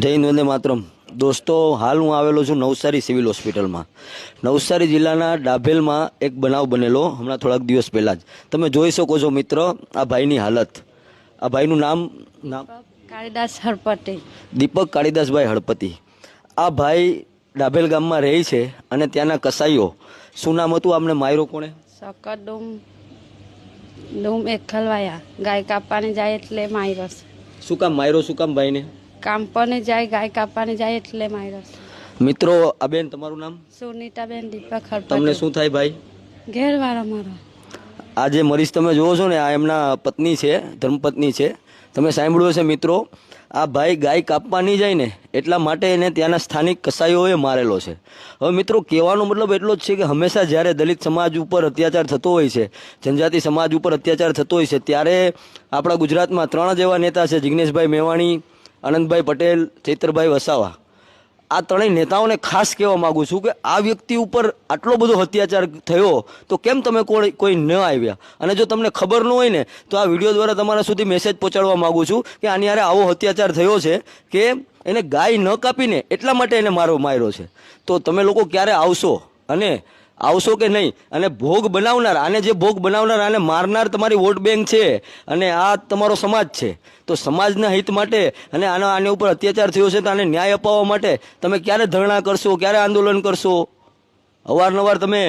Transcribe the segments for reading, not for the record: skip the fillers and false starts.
જય હિન્દ, વંદે માતરમ. દોસ્તો, હાલ હું આવેલો છું નવસારી સિવિલ હોસ્પિટલમાં. નવસારી જિલ્લાના ડાભેલમાં એક બનાવ બનેલો હમણાં થોડાક દિવસ પહેલાં જ. તમે જોઈ શકો છો મિત્ર, આ ભાઈની હાલત. આ ભાઈનું નામ કાળીદાસ હળપતિ. દીપક કાળીદાસભાઈ હળપતિ. આ ભાઈ ડાભેલ ગામમાં રહે છે અને ત્યાંના કસાઈઓ, શું નામ હતું આમને માયરો કોણે? Sucker doom એકલવાયા. ગાય કાપવાની જાય એટલે માયરસ. શું કામ માયરો? શું કામ ભાઈને? કાપવાને જાય, ગાય કાપવાની જાય એટલે માયરસ. મિત્રો, આ બેન તમારું નામ? સુનીતાબેન દીપક હળપતિ. તમને શું થાય ભાઈ? ઘેરવાળો મારો. આ જે મરીઝ તમે જુઓ છો ને, આ એમના પત્ની છે, ધર્મપત્ની છે. તમે સાંભળ્યું હશે મિત્રો, આ ભાઈ ગાય કાપવા નહીં જાય ને એટલા માટે એને ત્યાંના સ્થાનિક કસાઈઓએ મારેલો છે. હવે મિત્રો, કહેવાનો મતલબ એટલો જ છે કે હંમેશા જ્યારે દલિત સમાજ ઉપર અત્યાચાર થતો હોય છે, જનજાતિ સમાજ ઉપર અત્યાચાર થતો હોય છે, ત્યારે આપણા ગુજરાતમાં 3 જ એવા નેતા છે: જિગ્નેશભાઈ મેવાણી, આનંદભાઈ પટેલ, ચૈતરભાઈ વસાવા. આ 3 નેતાઓને ખાસ કહેવા માગું છું કે આ વ્યક્તિ ઉપર આટલો બધો અત્યાચાર થયો તો કેમ તમે કોઈ ન આવ્યા? અને જો તમને ખબર ન હોય ને તો આ વિડીયો દ્વારા તમારા સુધી મેસેજ પહોંચાડવા માગું છું કે આની હારે આવો અત્યાચાર થયો છે કે એને ગાય ન કાપીને એટલા માટે એને માર્યો છે. તો તમે લોકો ક્યારે આવશો અને આવશો કે નહીં? અને ભોગ બનાવનાર, આને જે ભોગ બનાવનાર, આને મારનાર તમારી વોટ બેંક છે અને આ તમારો સમાજ છે. તો સમાજના હિત માટે અને આને ઉપર અત્યાચાર થયો છે તો આને ન્યાય અપાવવા માટે તમે ક્યારે ધરણા કરશો, ક્યારે આંદોલન કરશો? અવારનવાર તમે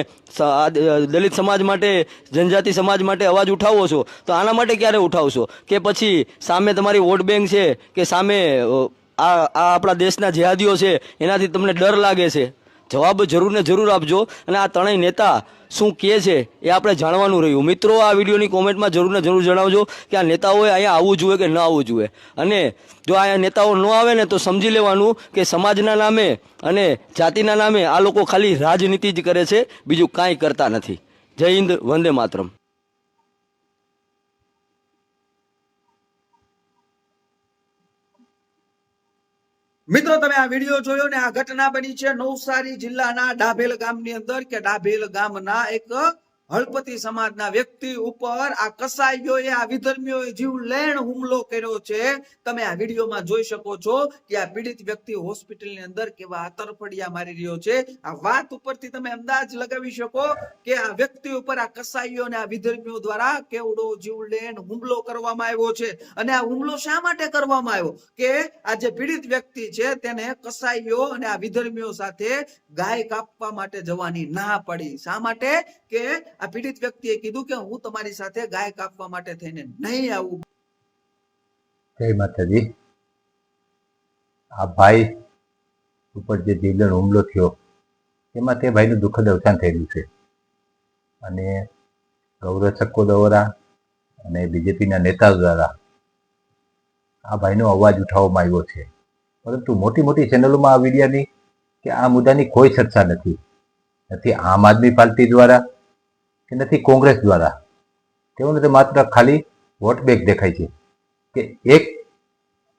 દલિત સમાજ માટે, જનજાતિ સમાજ માટે અવાજ ઉઠાવો છો, તો આના માટે ક્યારે ઉઠાવશો? કે પછી સામે તમારી વોટ બેંક છે, કે સામે આ આપણા દેશના જેહાદીઓ છે, એનાથી તમને ડર લાગે છે? જવાબ જરૂર ને જરૂર આપજો. અને આ 3 નેતા શું કહે છે એ આપણે જાણવાનું રહ્યું. મિત્રો, આ વિડીયોની કોમેન્ટમાં જરૂર ને જરૂર જણાવજો કે આ નેતાઓએ અહીંયા આવવું જોઈએ કે ન આવવું જોઈએ. અને જો અહીંયા નેતાઓ ન આવે ને તો સમજી લેવાનું કે સમાજના નામે અને જાતિના નામે આ લોકો ખાલી રાજનીતિ જ કરે છે, બીજું કાંઈ કરતા નથી. જય હિન્દ, વંદે માતરમ. મિત્રો, તમે આ વિડીયો જોયો ને, આ ઘટના બની છે નવસારી જિલ્લાના ડાભેલ ગામની અંદર કે ડાભેલ ગામના એક હળપતિ સમાજના વ્યક્તિ ઉપર આ કસાઈઓએ, આ વિધર્મીઓએ જીવલેણ હુમલો કર્યો છે. તમે આ વિડીયોમાં જોઈ શકો છો કે આ પીડિત વ્યક્તિ હોસ્પિટલની અંદર કેવા તરફડિયા મારી રહ્યો છે. આ વાત ઉપરથી તમે અંદાજ લગાવી શકો કે આ વ્યક્તિ ઉપર આ કસાઈઓ અને આ વિધર્મીઓ દ્વારા કેવડો જીવલેણ હુમલો કરવામાં આવ્યો છે. અને આ હુમલો શા માટે કરવામાં આવ્યો? કે આ જે પીડિત વ્યક્તિ છે તેને કસાઈઓ અને આ વિધર્મીઓ સાથે ગાય કાપવા માટે જવાની ના પડી. શા માટે? કે આ પીડિત વ્યક્તિએ કીધું કે હું તમારી સાથે ગાય કાપવા માટે થઈને નહીં આવું. જય માતાજી. આ ભાઈ ઉપર જે જીવલેણ હુમલો થયો એમાં તે ભાઈનું દુઃખદ અવસાન થયેલું છે. અને ગૌરક્ષકો દ્વારા અને બીજેપીના નેતાઓ દ્વારા આ ભાઈનો અવાજ ઉઠાવવામાં આવ્યો છે. પરંતુ મોટી મોટી ચેનલોમાં આ વિડીયાની કે આ મુદ્દાની કોઈ ચર્ચા નથી. નથી આમ આદમી પાર્ટી દ્વારા કે નથી કોંગ્રેસ દ્વારા. તેઓને માત્ર ખાલી વોટ બેંક દેખાય છે કે એક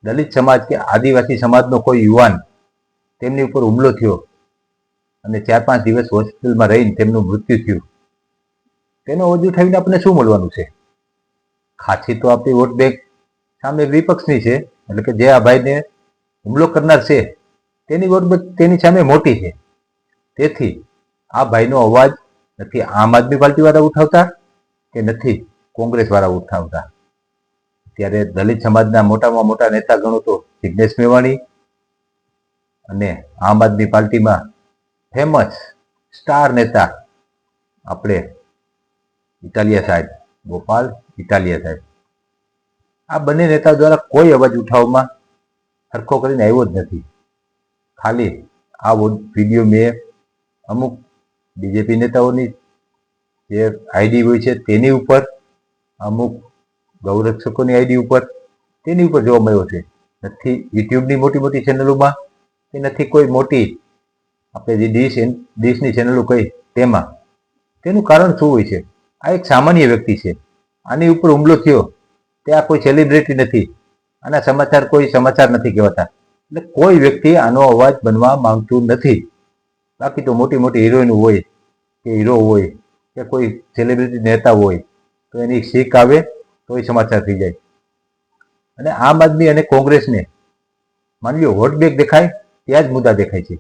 દલિત સમાજ કે આદિવાસી સમાજનો કોઈ યુવાન તેમની ઉપર હુમલો થયો અને 4-5 દિવસ હોસ્પિટલમાં રહીને તેમનું મૃત્યુ થયું. તેનો અવાજ ઉઠાવીને આપણને શું મળવાનું છે? ખાસી તો આપણી વોટ બેંક સામે વિપક્ષની છે, એટલે કે જે આ ભાઈને હુમલો કરનાર છે તેની વોટ બેંક તેની સામે મોટી છે. તેથી આ ભાઈનો અવાજ નથી આમ આદમી પાર્ટી વાળા ઉઠાવતા કે નથી કોંગ્રેસ વાળા ઉઠાવતા. ત્યારે દલિત સમાજના મોટામાં મોટા નેતા ગણો તો જિગ્નેશ મેવાણી અને આમ આદમી પાર્ટીમાં ફેમસ સ્ટાર નેતા આપણે ઇટાલિયા સાહેબ, ગોપાલ ઇટાલિયા સાહેબ, આ બંને નેતાઓ દ્વારા કોઈ અવાજ ઉઠાવવામાં સરખો કરીને આવ્યો જ નથી. ખાલી આ વિડીયો મેં અમુક બીજેપી નેતાઓની જે આઈડી હોય છે તેની ઉપર, અમુક ગૌરક્ષકોની આઈડી ઉપર, તેની ઉપર જોવા મળ્યો છે. નથી યુટ્યુબની મોટી મોટી ચેનલોમાં કે નથી કોઈ મોટી આપણે જે ડીશની ચેનલો કહી તેમાં. તેનું કારણ શું હોય છે? આ એક સામાન્ય વ્યક્તિ છે. આની ઉપર હુમલો થયો તે આ કોઈ સેલિબ્રિટી નથી. આના સમાચાર કોઈ સમાચાર નથી કહેવાતા. એટલે કોઈ વ્યક્તિ આનો અવાજ બનવા માંગતું નથી. બાકી તો મોટી મોટી હિરોઈન હોય કે હીરો હોય કે કોઈ સેલિબ્રિટી નેતા હોય તો એની શીખ આવે તો એ સમાચાર થઈ જાય. અને આમ આદમી અને કોંગ્રેસને માની લો વોટ બેંક દેખાય ત્યાં જ મુદ્દા દેખાય છે.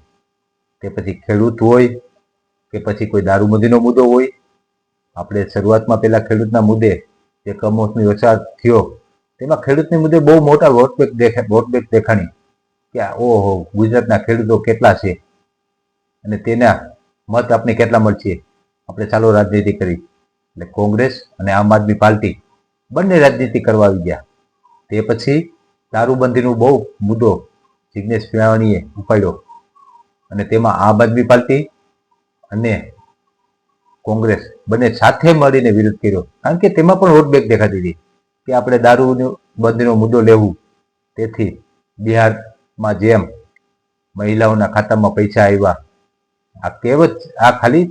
તે પછી ખેડૂત હોય કે પછી કોઈ દારૂબંધીનો મુદ્દો હોય. આપણે શરૂઆતમાં પેલા ખેડૂતના મુદ્દે જે કમોસમી વરસાદ થયો તેમાં ખેડૂતની મુદ્દે બહુ મોટા વોટ બેંક દેખાણી કે ઓહો ગુજરાતના ખેડૂતો કેટલા છે અને તેના મત આપણે કેટલા મળશે. આપણે ચાલો રાજનીતિ કરી એટલે કોંગ્રેસ અને આમ આદમી પાર્ટી બંને રાજનીતિ કરવા આવી ગયા. તે પછી દારૂબંધીનો બહુ મુદ્દો જિગ્નેશ મેવાણીએ ઉપાડ્યો અને તેમાં આમ આદમી પાર્ટી અને કોંગ્રેસ બંને સાથે મળીને વિરોધ કર્યો. કારણ કે તેમાં પણ વોટ બેંક દેખાતી હતી કે આપણે દારૂબંધીનો મુદ્દો લેવું. તેથી બિહારમાં જેમ મહિલાઓના ખાતામાં પૈસા આવ્યા, આ કહેવત આ ખાલી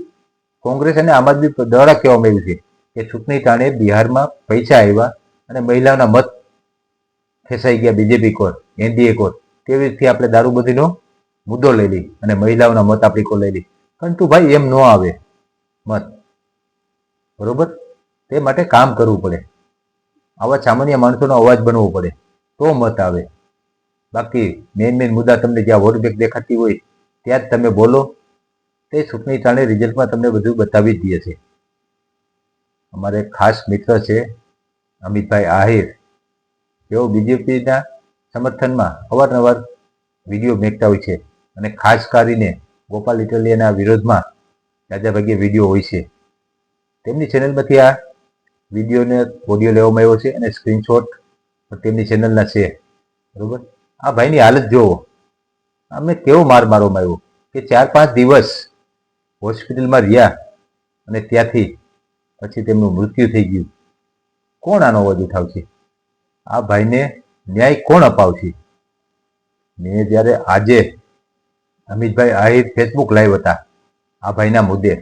કોંગ્રેસ અને આમ આદમી દ્વારા કહેવામાં આવ્યું છે કે ચૂંટણી ટાણે બિહારમાં પૈસા આવ્યા અને મહિલાઓના મત ખેંચાઈ ગયા બીજેપી કોર, એનડીએ કોર. તેવી રીતે આપણે દારૂબંધીનો મુદ્દો લઈ લઈ અને મહિલાઓના મત આપણી કોર લઈ લઈ. પરંતુ ભાઈ એમ ન આવે મત, બરોબર? તે માટે કામ કરવું પડે. આવા સામાન્ય માણસોનો અવાજ બનવો પડે તો મત આવે. બાકી મેઇન મુદ્દા તમને જ્યાં વોટ બેંક દેખાતી હોય ત્યાં જ તમે બોલો. તે ચૂંટણી ટાણે રિઝલ્ટમાં તમને બધું બતાવી જ દે છે. અમારે ખાસ મિત્ર છે અમિતભાઈ આહિર, તેઓ બીજેપીના સમર્થનમાં અવારનવાર વિડીયો મેકતા હોય છે અને ખાસ કરીને ગોપાલ ઇટાલિયાના વિરોધમાં જાજા ભાગે વિડીયો હોય છે. તેમની ચેનલમાંથી આ વિડીયોને ઓડિયો લેવામાં આવ્યો છે અને સ્ક્રીનશોટ તેમની ચેનલના છે, બરોબર? આ ભાઈની હાલત જોવો, અમને કેવો માર મારવામાં આવ્યો કે 4-5 દિવસ હોસ્પિટલમાં રહ્યા અને ત્યાંથી પછી તેમનું મૃત્યુ થઈ ગયું. કોણ આનો અવાજ ઉઠાવશે? આ ભાઈને ન્યાય કોણ અપાવશે? મેં જ્યારે આજે અમિતભાઈ આહિર ફેસબુક લાઈવ હતા આ ભાઈના મુદ્દે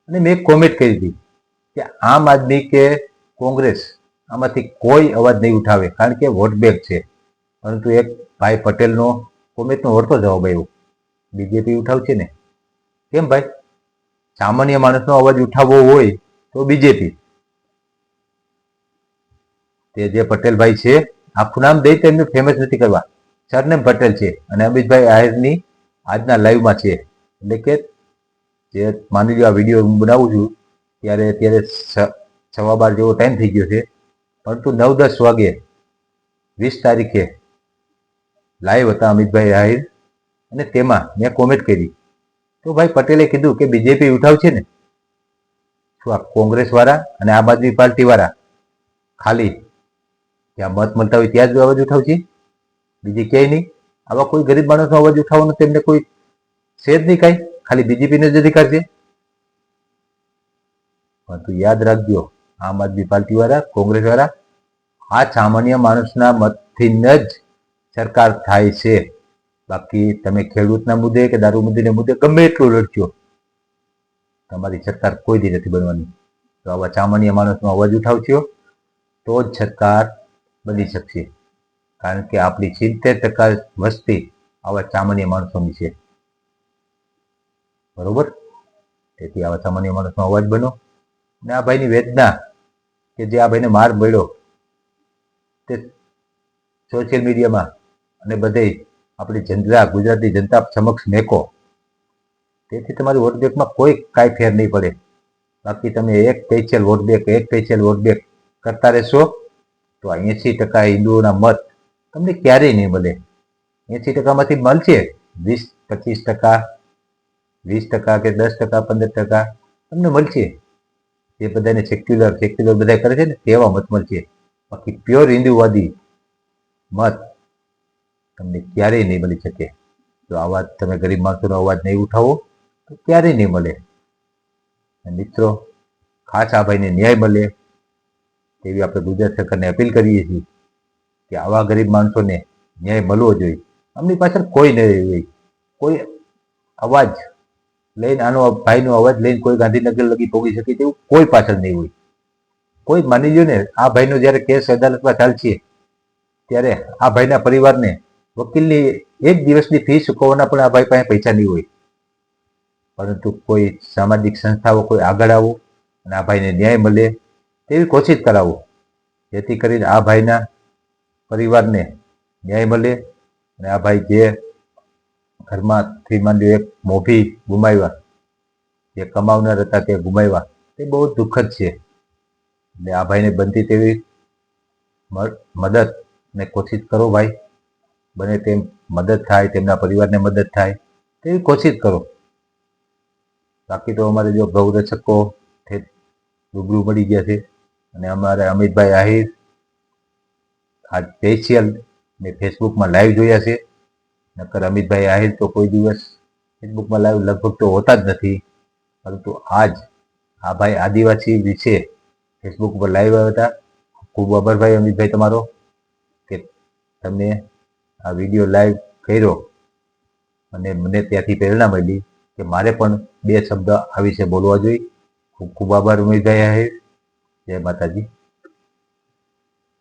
અને મેં એક કોમેન્ટ કરી હતી કે આમ આદમી કે કોંગ્રેસ આમાંથી કોઈ અવાજ નહીં ઉઠાવે કારણ કે વોટ બેંક છે. પરંતુ એક ભાઈ પટેલનો કોમેન્ટનો વળતો જવાબ આવ્યો, બીજેપી ઉઠાવશે ને. કેમ ભાઈ? સામાન્ય માણસનો અવાજ ઉઠાવવો હોય તો બીજેપી. તે જે પટેલભાઈ છે, આખું નામ દઈ તો એમને ફેમસ નથી કરવા, સરનેમ પટેલ છે અને અમિતભાઈ આહિરની આજના લાઈવમાં છે. એટલે કે જે માની લો આ વિડીયો હું બનાવું છું ત્યારે 12:15 જેવો ટાઈમ થઈ ગયો છે, પરંતુ 9-10 વાગે 20 તારીખે લાઈવ હતા અમિતભાઈ આહિર અને તેમાં મેં કોમેન્ટ કરી તો ભાઈ પટેલે કીધું કે બીજેપી ઉઠાવશે ને. શું આ કોંગ્રેસ વાળા અને આમ આદમી પાર્ટી વાળા ખાલી જ્યાં મત મળતા હોય ત્યાં જ અવાજ ઉઠાવશે, બીજી ક્યાંય નહીં? આવા કોઈ ગરીબ માણસનો અવાજ ઉઠાવવાનો તેમને કોઈ છે જ નહીં કાંઈ, ખાલી બીજેપીનો જ અધિકાર છે. પરંતુ યાદ રાખજો, આમ આદમી પાર્ટી વાળા, કોંગ્રેસ વાળા, આ સામાન્ય માણસના મતથી જ સરકાર થાય છે. બાકી તમે ખેડૂતના મુદ્દે કે દારૂબંધીના મુદ્દે ગમે એટલું લડશો, તમારી સરકાર કોઈ દી નથી બનવાની. તો આવા સામાન્ય માણસનો અવાજ ઉઠાવશો તો જ સરકાર બની શકશે. કારણ કે આપણી 70% વસ્તી આવા સામાન્ય માણસોની છે, બરોબર? તેથી આવા સામાન્ય માણસનો અવાજ બનો. અને આ ભાઈની વેદના કે જે આ ભાઈને માર મળ્યો તે સોશિયલ મીડિયામાં અને બધે આપણી ગુજરાતની જનતા સમક્ષ મેકો. તેથી તમારી વોટ બેંકમાં કોઈ કાંઈ ફેર નહીં પડે. બાકી તમે એક સ્પેશિયલ વોટ બેંક કરતા રહેશો તો 80% હિન્દુઓના મત તમને ક્યારેય નહીં મળે. 80%માંથી મળશે 20-25%, 20% કે 10%, 15% તમને મળશે. જે બધાને સેક્યુલર બધા કરે છે ને તેવા મત મળશે. બાકી પ્યોર હિન્દુવાદી મત તમને ક્યારેય નહીં મળી શકે. જો આવા તમે ગરીબ માણસોનો અવાજ નહીં ઉઠાવો તો ક્યારેય નહીં મળે. મિત્રો, ખાસ આ ભાઈને ન્યાય મળે તેવી આપણે ગુજરાત સરકારને અપીલ કરીએ છીએ કે આવા ગરીબ માણસોને ન્યાય મળવો જોઈએ. આમની પાછળ કોઈ નહીં હોય, કોઈ અવાજ લઈને આનો ભાઈનો અવાજ લઈને કોઈ ગાંધીનગર લગી પહોંચી શકે તેવું કોઈ પાછળ નહીં હોય. કોઈ માની લ્યો ને આ ભાઈનો જ્યારે કેસ અદાલતમાં ચાલશે ત્યારે આ ભાઈના પરિવારને વકીલની 1 દિવસની ફી ચૂકવવાના પણ આ ભાઈ પાસે પૈસા નહીં હોય. પરંતુ કોઈ સામાજિક સંસ્થાઓ કોઈ આગળ આવો અને આ ભાઈને ન્યાય મળે તેવી કોશિશ કરાવો, જેથી કરીને આ ભાઈના પરિવારને ન્યાય મળે અને આ ભાઈ જે ઘરમાંથી માંડ્યો એક મોભી ગુમાવ્યા, જે કમાવનાર હતા તે ગુમાવ્યા, તે બહુ દુઃખદ છે. એટલે આ ભાઈને બનતી તેવી મદદ ને કોશિશ કરો ભાઈ, બને તેમ મદદ થાય, તેમના પરિવારને મદદ થાય તેવી કોશિશ કરો. બાકી તો અમારે જો ગૌરક્ષકો રૂબરૂ મળી ગયા છે, અને અમારે અમિતભાઈ આહિર આ સ્પેશિયલ મેં ફેસબુકમાં લાઈવ જોયા છે. નકર અમિતભાઈ આહિર તો કોઈ દિવસ ફેસબુકમાં લાઈવ લગભગ તો હોતા જ નથી, પરંતુ આજ આ ભાઈ આદિવાસી વિશે ફેસબુક ઉપર લાઈવ આવ્યા હતા. ખૂબ આભાર ભાઈ અમિતભાઈ તમારો કે તમે આ વિડીયો લાઈવ કર્યો, અને મને ત્યાંથી પ્રેરણા મળી કે મારે પણ 2 શબ્દ આ વિશે બોલવા જોઈએ. ખૂબ ખૂબ આભાર અમિતભાઈ આહિર. જય માતાજી.